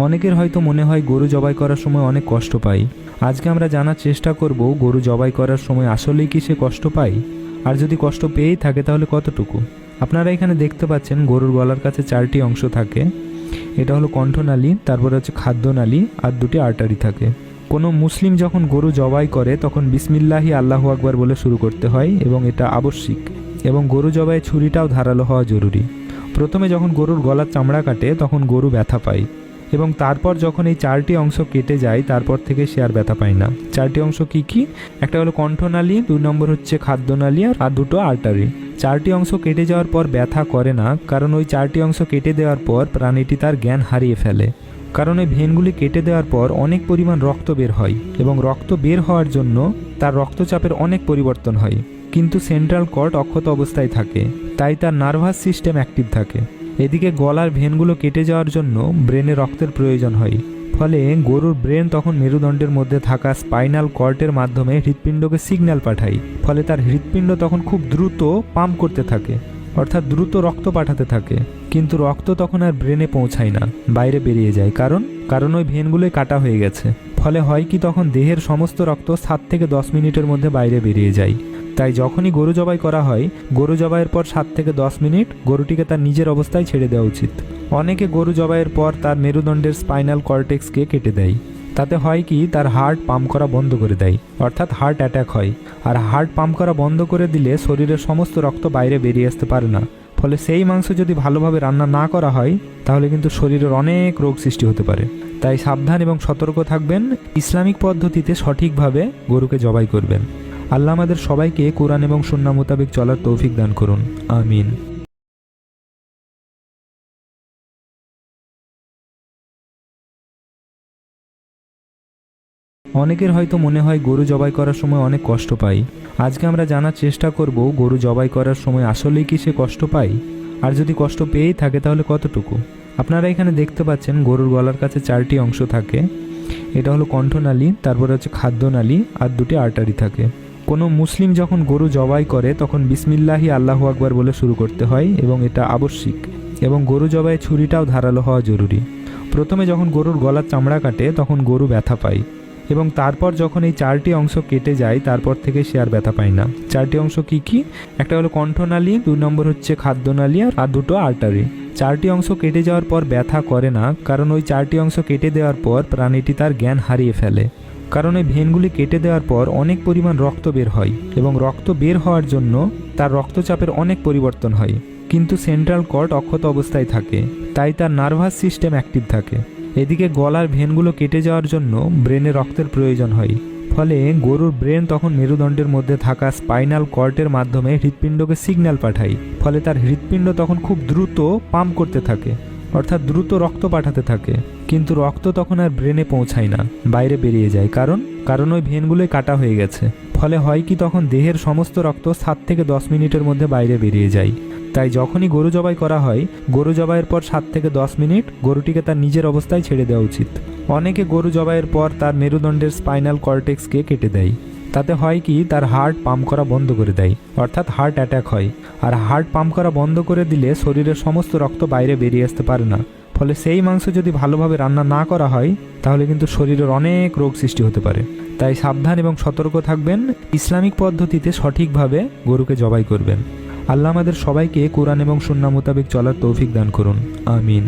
অনেকের হয়তো মনে হয় গরু জবাই করার সময় অনেক কষ্ট পাই। আজকে আমরা জানার চেষ্টা করব গরু জবাই করার সময় আসলেই কি সে কষ্ট পায়, আর যদি কষ্ট পেয়েই থাকে তাহলে কতটুকু। আপনারা এখানে দেখতে পাচ্ছেন গরুর গলার কাছে 4টি অংশ থাকে। এটা হলো কণ্ঠনালী, তারপরে হচ্ছে খাদ্যনালী, আর 2টি আর্টারি থাকে। কোনো মুসলিম যখন গরু জবাই করে তখন বিসমিল্লাহি আল্লাহু আকবার বলে শুরু করতে হয় এবং এটা আবশ্যিক। এবং গরু জবাই ছুরিটাও ধারালো হওয়া জরুরি। প্রথমে যখন গরুর গলার চামড়া কাটে তখন গরু ব্যথা পায়, এবং তারপর যখন এই 4টি অংশ কেটে যায় তারপর থেকে সে আর ব্যথা পায় না। 4টি অংশ কি কি? একটা হলো কণ্ঠনালী, 2 নম্বর হচ্ছে খাদ্যনালী, আর 2টো আর্টারি। 4টি অংশ কেটে যাওয়ার পর ব্যথা করে না, কারণ ওই 4টি অংশ কেটে দেওয়ার পর প্রাণীটি তার জ্ঞান হারিয়ে ফেলে। কারণ এই ভেনগুলি কেটে দেওয়ার পর অনেক পরিমাণ রক্ত বের হয়, এবং রক্ত বের হওয়ার জন্য তার রক্তচাপের অনেক পরিবর্তন হয়। কিন্তু সেন্ট্রাল কর্ড অক্ষত অবস্থায় থাকে, তাই তার নার্ভাস সিস্টেম অ্যাক্টিভ থাকে। এদিকে গলার ভেনগুলো কেটে যাওয়ার জন্য ব্রেনে রক্তের প্রয়োজন হয়। ফলে গরুর ব্রেন তখন মেরুদণ্ডের মধ্যে থাকা স্পাইনাল কর্ডের মাধ্যমে হৃৎপিণ্ডকে সিগন্যাল পাঠায়। ফলে তার হৃৎপিণ্ড তখন খুব দ্রুত পাম্প করতে থাকে, অর্থাৎ দ্রুত রক্ত পাঠাতে থাকে। কিন্তু রক্ত তখন আর ব্রেনে পৌঁছায় না, বাইরে বেরিয়ে যায়। কারণ ওই ভেনগুলোই কাটা হয়ে গেছে। ফলে হয় কি, তখন দেহের সমস্ত রক্ত 7 থেকে 10 মিনিটের মধ্যে বাইরে বেরিয়ে যায়। তাই যখনই গরু জবাই করা হয়, গরু জবাইয়ের পর 7 থেকে 10 মিনিট গরুটিকে তার নিজের অবস্থায় ছেড়ে দেওয়া উচিত। অনেকে গরু জবাইয়ের পর তার মেরুদণ্ডের স্পাইনাল কর্টেক্সকে কেটে দেয়। তাতে হয় কি, তার হার্ট পাম্প করা বন্ধ করে দেয়, অর্থাৎ হার্ট অ্যাটাক হয়। আর হার্ট পাম্প করা বন্ধ করে দিলে শরীরের সমস্ত রক্ত বাইরে বেরিয়ে আসতে পারে না। ফলে সেই মাংস যদি ভালোভাবে রান্না না করা হয় তাহলে কিন্তু শরীরের অনেক রোগ সৃষ্টি হতে পারে। তাই সাবধান এবং সতর্ক থাকবেন। ইসলামিক পদ্ধতিতে সঠিকভাবে গরুকে জবাই করবেন। আল্লাহ আমাদের সবাইকে কোরআন এবং সুন্নাহ মোতাবেক চলার তৌফিক দান করুন। আমিন। অনেকের হয়তো মনে হয় গরু জবাই করার সময় অনেক কষ্ট পাই। আজকে আমরা জানার চেষ্টা করব গরু জবাই করার সময় আসলেই কি সে কষ্ট পায়, আর যদি কষ্ট পেয়েই থাকে তাহলে কতটুকু। আপনারা এখানে দেখতে পাচ্ছেন গরুর গলার কাছে 4টি অংশ থাকে। এটা হলো কণ্ঠনালী, তারপরে হচ্ছে খাদ্যনালী, আর 2টি আর্টারি থাকে। কোনো মুসলিম যখন গরু জবাই করে তখন বিসমিল্লাহি আল্লাহু আকবার বলে শুরু করতে হয় এবং এটা আবশ্যিক। এবং গরু জবাই ছুরিটাও ধারালো হওয়া জরুরি। প্রথমে যখন গরুর গলার চামড়া কাটে তখন গরু ব্যথা পায়, এবং তারপর যখন এই 4টি অংশ কেটে যায় তারপর থেকে সে আর ব্যথা পায় না। 4টি অংশ কি কি? একটা হলো কণ্ঠনালী, 2 নম্বর হচ্ছে খাদ্যনালী, আর 2টো আর্টারি। 4টি অংশ কেটে যাওয়ার পর ব্যথা করে না, কারণ ওই 4টি অংশ কেটে দেওয়ার পর প্রাণীটি তার জ্ঞান হারিয়ে ফেলে। কারণ এই ভেনগুলি কেটে দেওয়ার পর অনেক পরিমাণ রক্ত বের হয়, এবং রক্ত বের হওয়ার জন্য তার রক্তচাপের অনেক পরিবর্তন হয়। কিন্তু সেন্ট্রাল কর্ড অক্ষত অবস্থায় থাকে, তাই তার নার্ভাস সিস্টেম অ্যাক্টিভ থাকে। এদিকে গলার ভেনগুলো কেটে যাওয়ার জন্য ব্রেনে রক্তের প্রয়োজন হয়। ফলে গরুর ব্রেন তখন মেরুদণ্ডের মধ্যে থাকা স্পাইনাল কর্ডের মাধ্যমে হৃৎপিণ্ডকে সিগন্যাল পাঠায়। ফলে তার হৃৎপিণ্ড তখন খুব দ্রুত পাম্প করতে থাকে, অর্থাৎ দ্রুত রক্ত পাঠাতে থাকে। কিন্তু রক্ত তখন আর ব্রেনে পৌঁছায় না, বাইরে বেরিয়ে যায়। কারণ ওই ভেনগুলোই কাটা হয়ে গেছে। ফলে হয় কি, তখন দেহের সমস্ত রক্ত 7 থেকে 10 মিনিটের মধ্যে বাইরে বেরিয়ে যায়। তাই যখনই গরু জবাই করা হয়, গরু জবাইয়ের পর 7 থেকে 10 মিনিট গরুটিকে তার নিজের অবস্থায় ছেড়ে দেওয়া উচিত। অনেকে গরু জবাইয়ের পর তার মেরুদণ্ডের স্পাইনাল কর্টেক্সকে কেটে দেয়। তাতে হয় কি, তার হার্ট পাম্প করা বন্ধ করে দেয়, অর্থাৎ হার্ট অ্যাটাক হয়। আর হার্ট পাম্প করা বন্ধ করে দিলে শরীরের সমস্ত রক্ত বাইরে বেরিয়ে আসতে পারে না। ফলে সেই মাংস যদি ভালোভাবে রান্না না করা হয় তাহলে কিন্তু শরীরের অনেক রোগ সৃষ্টি হতে পারে। তাই সাবধান এবং সতর্ক থাকবেন। ইসলামিক পদ্ধতিতে সঠিকভাবে গরুকে জবাই করবেন। আল্লাহ আমাদের সবাইকে কোরআন এবং সুন্নাহ মোতাবেক চলার তৌফিক দান করুন। আমিন।